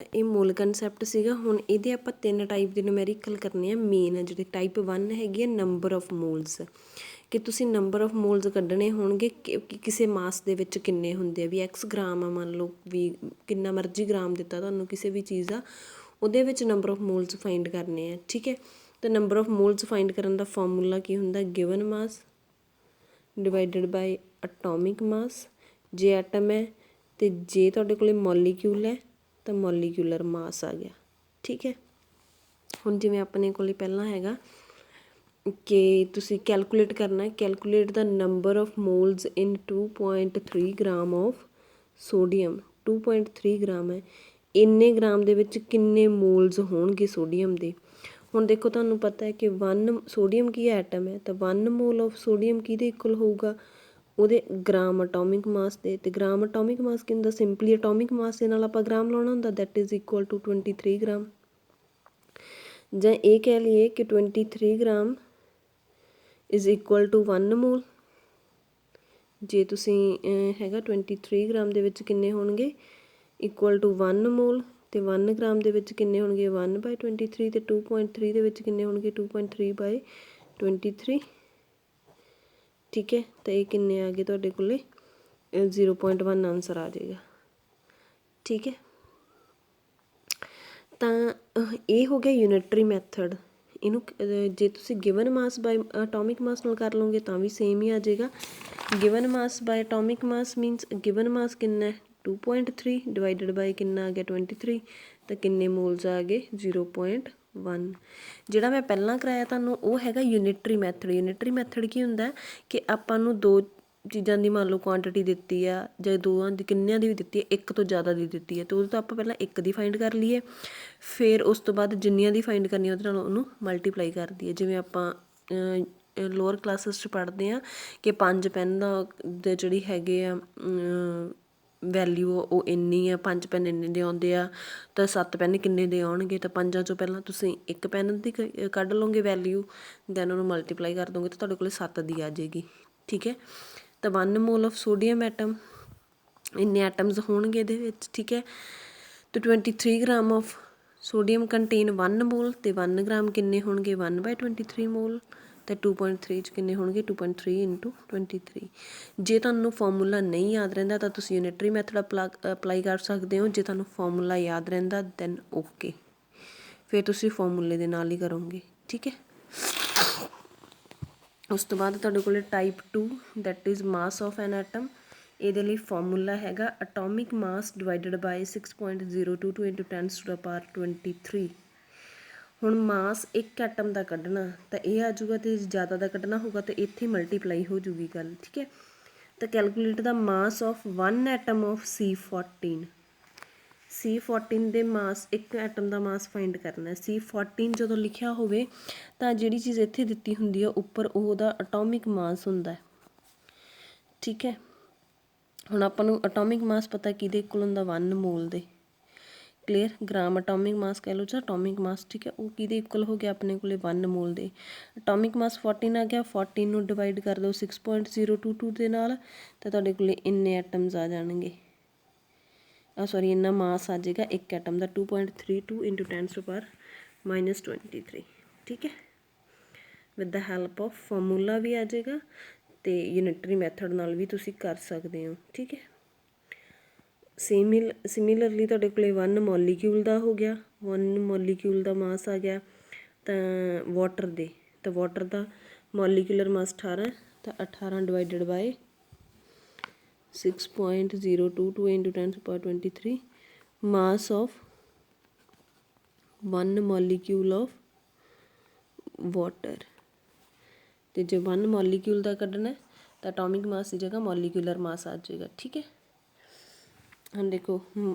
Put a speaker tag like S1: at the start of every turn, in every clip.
S1: ਇਹ mall concept ਸੀਗਾ। ਹੁਣ ਇਹਦੇ ਆਪਾਂ 3 ਟਾਈਪ ਦੇ ਨਿਊਮੈਰੀਕਲ ਕਰਨੇ ਆ ਮੇਨ। ਜਿਹੜੇ ਟਾਈਪ 1 ਹੈਗੀ ਆ ਨੰਬਰ ਆਫ ਮੋਲਸ, ਕਿ ਤੁਸੀਂ ਨੰਬਰ ਆਫ ਮੋਲਸ ਕੱਢਣੇ ਹੋਣਗੇ ਕਿ ਕਿਸੇ ਮਾਸ ਦੇ ਵਿੱਚ ਕਿੰਨੇ ਹੁੰਦੇ ਆ। ਵੀ ਐਕਸ ਗ੍ਰਾਮ ਆ, ਮੰਨ ਲਓ ਵੀ ਕਿੰਨਾ ਮਰਜ਼ੀ ਗ੍ਰਾਮ ਦਿੱਤਾ ਤੁਹਾਨੂੰ ਕਿਸੇ ਵੀ ਚੀਜ਼ ਦਾ, ਉਹਦੇ ਵਿੱਚ ਨੰਬਰ ਆਫ ਮੋਲਸ ਫਾਈਂਡ ਕਰਨੇ ਆ। ਠੀਕ ਹੈ, ਤਾਂ ਨੰਬਰ ਆਫ ਮੋਲਸ ਫਾਈਂਡ ਕਰਨ ਦਾ ਫਾਰਮੂਲਾ ਕੀ ਹੁੰਦਾ, given mass divided by atomic mass. ਜੇ ਐਟਮ ਹੈ ਅਤੇ ਜੇ ਤੁਹਾਡੇ ਕੋਲ ਮੋਲੀਕਿਊਲ ਹੈ ਤਾਂ ਮੋਲੀਕਿਊਲਰ ਮਾਸ ਆ ਗਿਆ। ਠੀਕ ਹੈ, ਹੁਣ ਜਿਵੇਂ ਆਪਣੇ ਕੋਲ ਪਹਿਲਾਂ ਹੈਗਾ ਕਿ ਤੁਸੀਂ ਕੈਲਕੂਲੇਟ ਕਰਨਾ, calculate the number of moles in 2.3 gram of sodium. 2.3 gram ਹੈ, ਇੰਨੇ ਗ੍ਰਾਮ ਦੇ ਵਿੱਚ ਕਿੰਨੇ ਮੋਲਸ ਹੋਣਗੇ ਸੋਡੀਅਮ ਦੇ। ਹੁਣ ਦੇਖੋ ਤੁਹਾਨੂੰ ਪਤਾ ਹੈ ਕਿ 1 ਸੋਡੀਅਮ ਕੀ ਐਟਮ ਹੈ, ਤਾਂ 1 ਮੋਲ ਆਫ ਸੋਡੀਅਮ ਕਿਹਦੇ ਇਕੁਅਲ ਹੋਊਗਾ, ਉਹਦੇ ਗ੍ਰਾਮ ਅਟੋਮਿਕ ਮਾਸ ਦੇ। ਅਤੇ ਗ੍ਰਾਮ ਅਟੋਮਿਕ ਮਾਸ ਕੀ ਹੁੰਦਾ, ਸਿੰਪਲੀ ਅਟੋਮਿਕ ਮਾਸ ਦੇ ਨਾਲ ਆਪਾਂ ਗ੍ਰਾਮ ਲਾਉਣਾ ਹੁੰਦਾ, that is equal to 23 gram. ਜਾਂ ਇਹ ਕਹਿ ਲਈਏ ਕਿ 23 gram is equal to 1 mole. ਜੇ ਤੁਸੀਂ ਹੈਗਾ 23 ਗ੍ਰਾਮ ਦੇ ਵਿੱਚ ਕਿੰਨੇ ਹੋਣਗੇ, ਇਕੁਅਲ ਟੂ 1 ਮੋਲ, ਅਤੇ 1 ਗ੍ਰਾਮ ਦੇ ਵਿੱਚ ਕਿੰਨੇ ਹੋਣਗੇ 1/23, ਅਤੇ 2.3 ਦੇ ਵਿੱਚ ਕਿੰਨੇ ਹੋਣਗੇ 2.3/23। ਠੀਕ ਹੈ, ਤਾਂ ਇਹ ਕਿੰਨੇ ਆ ਗਏ ਤੁਹਾਡੇ ਕੋਲ 0.1 ਆਨਸਰ ਆ ਜਾਏਗਾ। ਠੀਕ ਹੈ, ਤਾਂ ਇਹ ਹੋ ਗਿਆ ਯੂਨਿਟਰੀ ਮੈਥਡ। ਇਹਨੂੰ ਜੇ ਤੁਸੀਂ ਗਿਵਨ ਮਾਸ ਬਾਏ ਅਟੋਮਿਕ ਮਾਸ ਨਾਲ ਕਰ ਲਓਗੇ ਤਾਂ ਵੀ ਸੇਮ ਹੀ ਆ ਜਾਏਗਾ। ਗਿਵਨ ਮਾਸ ਬਾਏ ਅਟੋਮਿਕ ਮਾਸ ਮੀਨਸ ਗਿਵਨ ਮਾਸ ਕਿੰਨਾ 2.3 ਡਿਵਾਈਡਡ ਬਾਈ ਕਿੰਨਾ ਆ ਗਿਆ 23, ਤਾਂ ਕਿੰਨੇ ਮੋਲਸ ਆ ਗਏ 0.1। ਜਿਹੜਾ ਮੈਂ ਪਹਿਲਾਂ ਕਰਾਇਆ ਤੁਹਾਨੂੰ ਉਹ ਹੈਗਾ ਯੂਨਿਟਰੀ ਮੈਥਡ। ਯੂਨਿਟਰੀ ਮੈਥਡ ਕੀ ਹੁੰਦਾ ਕਿ ਆਪਾਂ ਨੂੰ 2 ਚੀਜ਼ਾਂ ਦੀ ਮੰਨ ਲਓ ਕੁਆਂਟਿਟੀ ਦਿੱਤੀ ਆ, ਜਾਂ 2 ਦੀ ਕਿੰਨਿਆਂ ਦੀ ਵੀ ਦਿੱਤੀ ਹੈ, 1 ਤੋਂ ਜ਼ਿਆਦਾ ਦੀ ਦਿੱਤੀ ਹੈ, ਤਾਂ ਉਹਦੇ ਤੋਂ ਆਪਾਂ ਪਹਿਲਾਂ 1 ਦੀ ਫਾਈਂਡ ਕਰ ਲਈਏ, ਫਿਰ ਉਸ ਤੋਂ ਬਾਅਦ ਜਿੰਨੀਆਂ ਦੀ ਫਾਈਂਡ ਕਰਨੀ ਉਹਦੇ ਨਾਲ ਉਹਨੂੰ ਮਲਟੀਪਲਾਈ ਕਰ ਦਈਏ। ਜਿਵੇਂ ਆਪਾਂ ਲੋਅਰ ਕਲਾਸਿਸ 'ਚ ਪੜ੍ਹਦੇ ਹਾਂ ਕਿ 5 ਪੈਨ ਦੇ ਜਿਹੜੀ ਹੈਗੇ ਆ ਵੈਲਿਊ ਉਹ ਇੰਨੀ ਆ, 5 ਪੈਨ ਇੰਨੇ ਦੇ ਆਉਂਦੇ ਆ, ਤਾਂ 7 ਪੈਨ ਕਿੰਨੇ ਦੇ ਆਉਣਗੇ। ਤਾਂ 5 ਚੋਂ ਪਹਿਲਾਂ ਤੁਸੀਂ 1 ਪੈਨ ਦੀ ਕੱਢ ਲਓਗੇ ਵੈਲਿਊ, ਦੈਨ ਉਹਨੂੰ ਮਲਟੀਪਲਾਈ ਕਰ ਦੋਗੇ ਤਾਂ ਤੁਹਾਡੇ ਕੋਲ 7 ਦੀ ਆ ਜਾਏਗੀ। ਠੀਕ ਹੈ, ਤਾਂ 1 ਮੋਲ ਆਫ ਸੋਡੀਅਮ ਐਟਮ, ਇੰਨੇ ਐਟਮਸ ਹੋਣਗੇ ਇਹਦੇ ਵਿੱਚ। ਠੀਕ ਹੈ, ਅਤੇ 23 gram of sodium contain 1 mall, ਅਤੇ 1 ਗ੍ਰਾਮ ਕਿੰਨੇ ਹੋਣਗੇ 1/23 ਮੋਲ, ਅਤੇ 2.3 'ਚ ਕਿੰਨੇ ਹੋਣਗੇ 2.3 × 23। ਜੇ ਤੁਹਾਨੂੰ ਫਾਰਮੂਲਾ ਨਹੀਂ ਯਾਦ ਰਹਿੰਦਾ ਤਾਂ ਤੁਸੀਂ ਯੂਨਿਟਰੀ ਮੈਥਡ ਅਪਲਾਈ ਕਰ ਸਕਦੇ ਹੋ। ਜੇ ਤੁਹਾਨੂੰ ਫਾਰਮੂਲਾ ਯਾਦ ਰਹਿੰਦਾ ਦੈਨ ਓਕੇ, ਫਿਰ ਤੁਸੀਂ ਫਾਰਮੂਲੇ ਦੇ ਨਾਲ ਹੀ ਕਰੋਗੇ। ਠੀਕ ਹੈ, ਉਸ ਤੋਂ ਬਾਅਦ ਤੁਹਾਡੇ ਕੋਲ type 2 that is mass of an atom. ਇਹਦੇ ਲਈ ਫਾਰਮੂਲਾ ਹੈਗਾ ਅਟੋਮਿਕ ਮਾਸ ਡਿਵਾਈਡਡ ਬਾਈ 6.022 × 10⁻23। ਹੁਣ ਮਾਸ ਇੱਕ ਐਟਮ ਦਾ ਕੱਢਣਾ ਤਾਂ ਇਹ ਆ ਜਾਊਗਾ, ਅਤੇ ਜ਼ਿਆਦਾ ਦਾ ਕੱਢਣਾ ਹੋਊਗਾ ਤਾਂ ਇੱਥੇ ਮਲਟੀਪਲਾਈ ਹੋ ਜੂਗੀ ਗੱਲ। ਠੀਕ ਹੈ, ਤਾਂ ਕੈਲਕੂਲੇਟ ਦਾ mass of 1 atom of C14। C14 ਦੇ ਮਾਸ, ਇੱਕ ਐਟਮ ਦਾ ਮਾਸ ਫਾਈਂਡ ਕਰਨਾ। C14 ਜਦੋਂ ਲਿਖਿਆ ਹੋਵੇ ਤਾਂ ਜਿਹੜੀ ਚੀਜ਼ ਇੱਥੇ ਦਿੱਤੀ ਹੁੰਦੀ ਆ ਉੱਪਰ ਉਹਦਾ ਅਟੋਮਿਕ ਮਾਸ ਹੁੰਦਾ। ਠੀਕ ਹੈ, ਹੁਣ ਆਪਾਂ ਨੂੰ ਅਟੋਮਿਕ ਮਾਸ ਪਤਾ ਕਿਹਦੇ ਇਕੁਅਲ ਹੁੰਦਾ 1 ਮੋਲ ਦੇ। ਕਲੀਅਰ, ਗ੍ਰਾਮ ਅਟੋਮਿਕ ਮਾਸ ਕਹਿ ਲਓ ਜਾਂ ਅਟੋਮਿਕ ਮਾਸ। ਠੀਕ ਹੈ, ਉਹ ਕਿਹਦੇ ਇਕੁਅਲ ਹੋ ਗਿਆ ਆਪਣੇ ਕੋਲ 1 ਮੋਲ ਦੇ। ਅਟੋਮਿਕ ਮਾਸ 14 ਆ ਗਿਆ, 14 ਨੂੰ ਡਿਵਾਈਡ ਕਰ ਦਿਓ 6.022 ਦੇ ਨਾਲ, ਤਾਂ ਤੁਹਾਡੇ ਕੋਲ ਇੰਨੇ ਐਟਮਸ ਆ ਜਾਣਗੇ। ਸੌਰੀ ਇੰਨਾ ਮਾਸ ਆ ਜਾਏਗਾ ਇੱਕ ਐਟਮ ਦਾ 2.32 × 10⁻23। ਠੀਕ ਹੈ, with the help of formula ਵੀ ਆ ਜਾਏਗਾ ਅਤੇ ਯੂਨਿਟਰੀ ਮੈਥਡ ਨਾਲ ਵੀ ਤੁਸੀਂ ਕਰ ਸਕਦੇ ਹੋ। ਠੀਕ ਹੈ, ਸਿਮਿਲਰਲੀ ਤੁਹਾਡੇ ਕੋਲ 1 ਮੋਲੀਕਿਊਲ ਦਾ ਹੋ ਗਿਆ, 1 ਮੋਲੀਕਿਊਲ ਦਾ ਮਾਸ ਆ ਗਿਆ। ਤਾਂ ਵਾਟਰ ਦੇ, ਤਾਂ ਵਾਟਰ ਦਾ ਮੋਲੀਕੂਲਰ ਮਾਸ 18, ਤਾਂ 18 divided by 6.022 × 10⁻23 mass of 1 molecule of water. ਅਤੇ ਜੇ 1 ਮੋਲੀਕਿਊਲ ਦਾ ਕੱਢਣਾ ਤਾਂ ਅਟੋਮਿਕ ਮਾਸ ਦੀ ਜਗ੍ਹਾ ਮੋਲੀਕੂਲਰ ਮਾਸ ਆ ਜਾਏਗਾ। ਠੀਕ ਹੈ, ਹੁਣ ਦੇਖੋ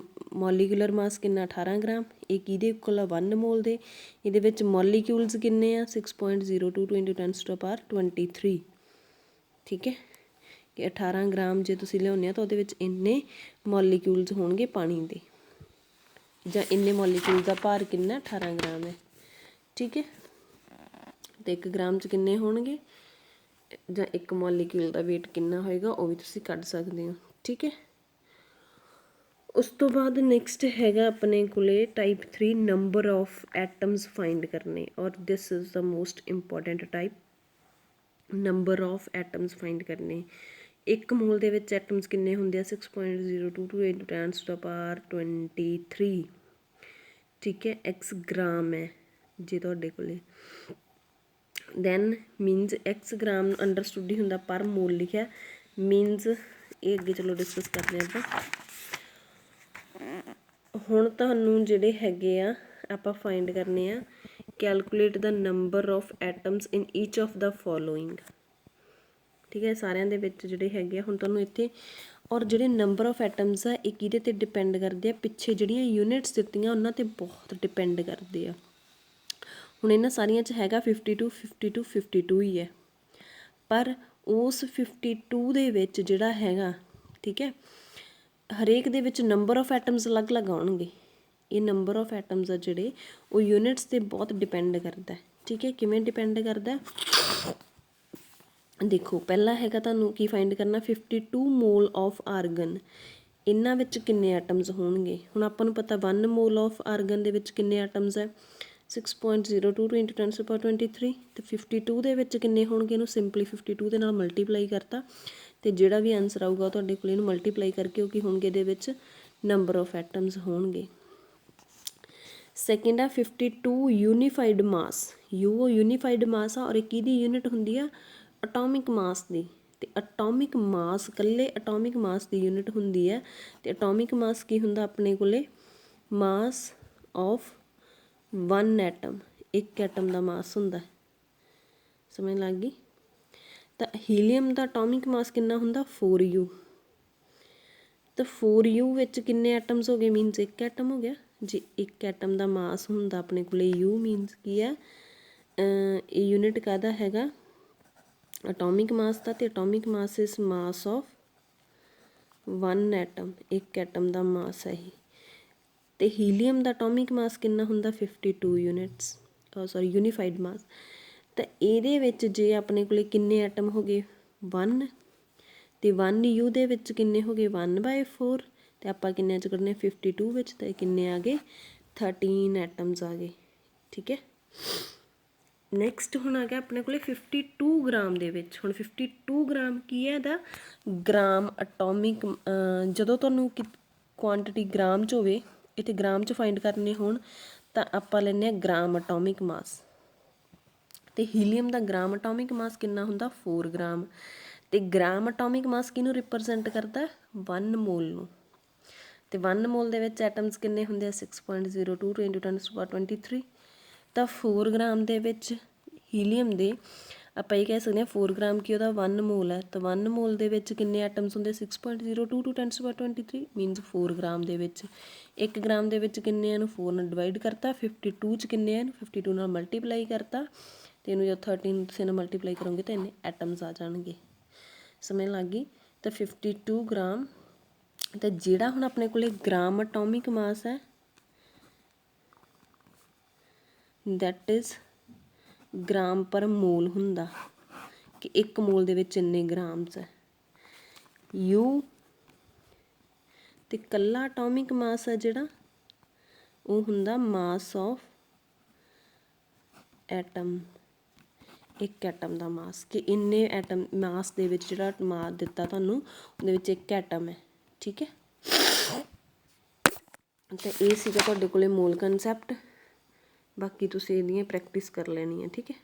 S1: ਮੋਲੀਕੂਲਰ ਮਾਸ ਕਿੰਨਾ 18 ਗ੍ਰਾਮ, ਇਹ ਕਿਹਦੇ ਇਕੁਅਲ ਆ 1 ਮੋਲ ਦੇ। ਇਹਦੇ ਵਿੱਚ ਮੋਲੀਕਿਊਲਸ ਕਿੰਨੇ ਆ 6.022 × 10⁻23। ਠੀਕ ਹੈ, ਕਿ 18 ਗ੍ਰਾਮ ਜੇ ਤੁਸੀਂ ਲਿਆਉਂਦੇ ਆ ਤਾਂ ਉਹਦੇ ਵਿੱਚ ਇੰਨੇ ਮੋਲੀਕਿਊਲਸ ਹੋਣਗੇ ਪਾਣੀ ਦੇ, ਜਾਂ ਇੰਨੇ ਮੋਲੀਕਿਊਲ ਦਾ ਭਾਰ ਕਿੰਨਾ 18 ਗ੍ਰਾਮ ਹੈ। ਠੀਕ ਹੈ, ਅਤੇ 1 ਗ੍ਰਾਮ 'ਚ ਕਿੰਨੇ ਹੋਣਗੇ, ਜਾਂ 1 ਮੋਲੀਕਿਊਲ ਦਾ ਵੇਟ ਕਿੰਨਾ ਹੋਏਗਾ ਉਹ ਵੀ ਤੁਸੀਂ ਕੱਢ ਸਕਦੇ ਹੋ। ਠੀਕ ਹੈ, ਉਸ ਤੋਂ ਬਾਅਦ ਨੈਕਸਟ ਹੈਗਾ ਆਪਣੇ ਕੋਲੇ type 3 number of atoms find ਕਰਨੇ, ਔਰ this is the most important type, number of atoms find ਕਰਨੇ। ਇੱਕ ਮੋਲ ਦੇ ਵਿੱਚ ਐਟਮਸ ਕਿੰਨੇ ਹੁੰਦੇ ਆ 6.022 × 10⁻23, ਠੀਕ ਹੈ, x ਗ੍ਰਾਮ ਹੈ ਜੇ ਤੁਹਾਡੇ ਕੋਲੇ। Then means x gram understood ਹੀ ਹੁੰਦਾ, ਪਰ ਮੋਲ ਲਿਖਿਆ ਮੀਨਸ ਇਹ ਅੱਗੇ ਚਲੋ ਡਿਸਕਸ ਕਰਦੇ ਹਾਂ ਆਪਾਂ। ਹੁਣ ਤੁਹਾਨੂੰ ਜਿਹੜੇ ਹੈਗੇ ਆ ਆਪਾਂ ਫਾਈਂਡ ਕਰਨੇ ਆ, calculate the number of atoms in each of the following, ਠੀਕ ਹੈ, ਸਾਰਿਆਂ ਦੇ ਵਿੱਚ ਜਿਹੜੇ ਹੈਗੇ ਆ। ਹੁਣ ਤੁਹਾਨੂੰ ਇੱਥੇ ਔਰ ਜਿਹੜੇ ਨੰਬਰ ਆਫ ਐਟਮਸ ਆ ਇਹ ਕਿਹਦੇ 'ਤੇ ਡਿਪੈਂਡ ਕਰਦੇ ਆ, ਪਿੱਛੇ ਜਿਹੜੀਆਂ ਯੂਨਿਟਸ ਦਿੱਤੀਆਂ ਉਹਨਾਂ 'ਤੇ ਬਹੁਤ ਡਿਪੈਂਡ ਕਰਦੇ ਆ। ਹੁਣ ਇਹਨਾਂ ਸਾਰੀਆਂ 'ਚ ਹੈਗਾ 52 52 52 ਹੀ ਹੈ, ਪਰ ਉਸ 52 ਦੇ ਵਿੱਚ ਜਿਹੜਾ ਹੈਗਾ, ਠੀਕ ਹੈ, ਹਰੇਕ ਦੇ ਵਿੱਚ ਨੰਬਰ ਆਫ ਐਟਮਸ ਅਲੱਗ-ਅਲੱਗ ਆਉਣਗੇ। ਇਹ ਨੰਬਰ ਆਫ ਐਟਮਸ ਆ ਜਿਹੜੇ ਉਹ ਯੂਨਿਟਸ 'ਤੇ ਬਹੁਤ ਡਿਪੈਂਡ ਕਰਦਾ, ਠੀਕ ਹੈ। ਕਿਵੇਂ ਡਿਪੈਂਡ ਕਰਦਾ ਦੇਖੋ, ਪਹਿਲਾਂ ਹੈਗਾ ਤੁਹਾਨੂੰ ਕੀ ਫਾਈਂਡ ਕਰਨਾ 52 ਮੋਲ ਆਫ ਆਰਗਨ, ਇਹਨਾਂ ਵਿੱਚ ਕਿੰਨੇ ਐਟਮਸ ਹੋਣਗੇ। ਹੁਣ ਆਪਾਂ ਨੂੰ ਪਤਾ 1 ਮੋਲ ਆਫ ਆਰਗਨ ਦੇ ਵਿੱਚ ਕਿੰਨੇ ਐਟਮਸ ਹੈ 6.022 × 10⁻23, ਅਤੇ 52 ਦੇ ਵਿੱਚ ਕਿੰਨੇ ਹੋਣਗੇ, ਇਹਨੂੰ ਸਿੰਪਲੀ 52 ਦੇ ਨਾਲ ਮਲਟੀਪਲਾਈ ਕਰਤਾ, ਅਤੇ ਜਿਹੜਾ ਵੀ ਆਨਸਰ ਆਊਗਾ ਉਹ ਤੁਹਾਡੇ ਕੋਲ ਇਹਨੂੰ ਮਲਟੀਪਲਾਈ ਕਰਕੇ ਉਹ ਕੀ ਹੋਣਗੇ, ਇਹਦੇ ਵਿੱਚ ਨੰਬਰ ਆਫ ਐਟਮਸ ਹੋਣਗੇ। ਸੈਕਿੰਡ ਆ 52 ਯੂਨੀਫਾਈਡ ਮਾਸ, ਯੂਨੀਫਾਈਡ ਮਾਸ ਆ, ਔਰ ਇਹ ਕਿਹਦੀ ਯੂਨਿਟ ਹੁੰਦੀ ਆ ਅਟੋਮਿਕ ਮਾਸ ਦੀ, ਅਤੇ ਅਟੋਮਿਕ ਮਾਸ ਇਕੱਲੇ ਅਟੋਮਿਕ ਮਾਸ ਦੀ ਯੂਨਿਟ ਹੁੰਦੀ ਹੈ। ਅਤੇ ਅਟੋਮਿਕ ਮਾਸ ਕੀ ਹੁੰਦਾ ਆਪਣੇ ਕੋਲੇ, ਮਾਸ ਆਫ 1 ਐਟਮ, ਇੱਕ ਐਟਮ ਦਾ ਮਾਸ ਹੁੰਦਾ, ਸਮਝ ਲੱਗ ਗਈ। ਤਾਂ ਹੀਲੀਅਮ ਦਾ ਅਟੋਮਿਕ ਮਾਸ ਕਿੰਨਾ ਹੁੰਦਾ 4U, ਤਾਂ 4U ਵਿੱਚ ਕਿੰਨੇ ਐਟਮਸ ਹੋ ਗਏ, ਮੀਨਸ ਇੱਕ ਐਟਮ ਹੋ ਗਿਆ। ਜੇ ਇੱਕ ਐਟਮ ਦਾ ਮਾਸ ਹੁੰਦਾ ਆਪਣੇ ਕੋਲੇ U, ਮੀਨਸ ਕੀ ਹੈ ਇਹ ਯੂਨਿਟ ਕਾਹਦਾ ਹੈਗਾ ਅਟੋਮਿਕ ਮਾਸ ਦਾ, ਅਤੇ atomic mass is mass of 1 atom, ਇੱਕ ਐਟਮ ਦਾ ਮਾਸ ਹੈ ਇਹ। ਅਤੇ ਹੀਲੀਅਮ ਦਾ ਅਟੋਮਿਕ ਮਾਸ ਕਿੰਨਾ ਹੁੰਦਾ 52 ਯੂਨਿਟਸ, ਸੌਰੀ ਯੂਨੀਫਾਈਡ ਮਾਸ। ਤਾਂ ਇਹਦੇ ਵਿੱਚ ਜੇ ਆਪਣੇ ਕੋਲੇ ਕਿੰਨੇ ਐਟਮ ਹੋ ਗਏ 1, ਅਤੇ 1U ਦੇ ਵਿੱਚ ਕਿੰਨੇ ਹੋ ਗਏ 1/4, ਅਤੇ ਆਪਾਂ ਕਿੰਨਿਆਂ 'ਚ ਕੱਢਣੇ 52 ਵਿੱਚ, ਤਾਂ ਕਿੰਨੇ ਆ ਗਏ 13 ਐਟਮਸ ਆ ਗਏ, ਠੀਕ ਹੈ। ਨੈਕਸਟ ਹੁਣ ਆ ਗਿਆ ਆਪਣੇ ਕੋਲੇ 52 ਗ੍ਰਾਮ ਦੇ ਵਿੱਚ। ਹੁਣ 52 ਗ੍ਰਾਮ ਕੀ ਹੈ ਇਹਦਾ ਗ੍ਰਾਮ ਅਟੋਮਿਕ, ਜਦੋਂ ਤੁਹਾਨੂੰ ਕੁਆਂਟਿਟੀ ਗ੍ਰਾਮ 'ਚ ਹੋਵੇ, ਇੱਥੇ ਗ੍ਰਾਮ 'ਚ ਫਾਈਂਡ ਕਰਨੇ ਹੋਣ ਤਾਂ ਆਪਾਂ ਲੈਂਦੇ ਹਾਂ ਗ੍ਰਾਮ ਅਟੋਮਿਕ ਮਾਸ। ਅਤੇ ਹੀਲੀਅਮ ਦਾ ਗ੍ਰਾਮ ਅਟੋਮਿਕ ਮਾਸ ਕਿੰਨਾ ਹੁੰਦਾ 4 ਗ੍ਰਾਮ, ਅਤੇ ਗ੍ਰਾਮ ਅਟੋਮਿਕ ਮਾਸ ਕਿਹਨੂੰ ਰਿਪਰਜੈਂਟ ਕਰਦਾ 1 ਮੋਲ ਨੂੰ। ਅਤੇ 1 ਮੋਲ ਦੇ ਵਿੱਚ ਐਟਮਸ ਕਿੰਨੇ ਹੁੰਦੇ ਆ 6.022 × 10⁻23, ਤਾਂ 4 ਗ੍ਰਾਮ ਦੇ ਵਿੱਚ ਹੀਲੀਅਮ ਦੇ ਆਪਾਂ ਇਹ ਕਹਿ ਸਕਦੇ ਹਾਂ 4 ਗ੍ਰਾਮ ਕੀ ਉਹਦਾ 1 ਮੋਲ ਹੈ, ਤਾਂ 1 ਮੋਲ ਦੇ ਵਿੱਚ ਕਿੰਨੇ ਐਟਮਸ ਹੁੰਦੇ 6.022 × 10⁻23, ਮੀਨਸ 4 ਗ੍ਰਾਮ ਦੇ ਵਿੱਚ। 1 ਗ੍ਰਾਮ ਦੇ ਵਿੱਚ ਕਿੰਨੇ ਇਹਨੂੰ 4 ਨਾਲ ਡਿਵਾਈਡ ਕਰਤਾ, 52 'ਚ ਕਿੰਨੇ ਇਹਨੂੰ 52 ਨਾਲ ਮਲਟੀਪਲਾਈ ਕਰਤਾ, ਅਤੇ ਇਹਨੂੰ ਜਦ 13 ਤੁਸੀਂ ਨਾਲ ਮਲਟੀਪਲਾਈ ਕਰੋਗੇ ਤਾਂ ਇੰਨੇ ਐਟਮਸ ਆ ਜਾਣਗੇ, ਸਮਝ ਲੱਗ ਗਈ। ਤਾਂ 52 ਗ੍ਰਾਮ, ਤਾਂ ਜਿਹੜਾ ਹੁਣ ਆਪਣੇ ਕੋਲੇ ਗ੍ਰਾਮ ਅਟੋਮਿਕ ਮਾਸ ਹੈ ਦੈਟ ਇਜ਼ ਗ੍ਰਾਮ ਪਰ ਮੋਲ ਹੁੰਦਾ, ਕਿ 1 ਮੋਲ ਦੇ ਵਿੱਚ ਇੰਨੇ ਗ੍ਰਾਮਸ ਹੈ। U ਅਤੇ ਇਕੱਲਾ ਅਟੋਮਿਕ ਮਾਸ ਹੈ ਜਿਹੜਾ ਉਹ ਹੁੰਦਾ ਮਾਸ ਆਫ ਐਟਮ, ਇੱਕ ਐਟਮ ਦਾ ਮਾਸ, ਕਿ ਇੰਨੇ ਐਟਮ ਮਾਸ ਦੇ ਵਿੱਚ ਜਿਹੜਾ ਮਾਸ ਦਿੱਤਾ ਤੁਹਾਨੂੰ ਉਹਦੇ ਵਿੱਚ ਇੱਕ ਐਟਮ ਹੈ, ਠੀਕ ਹੈ। ਤਾਂ ਇਹ ਸੀਗਾ ਤੁਹਾਡੇ ਕੋਲੇ ਮੋਲ ਕਨਸੈਪਟ, ਬਾਕੀ ਤੁਸੀਂ ਇਹਦੀਆਂ ਪ੍ਰੈਕਟਿਸ ਕਰ ਲੈਣੀ ਹੈ, ਠੀਕ ਹੈ।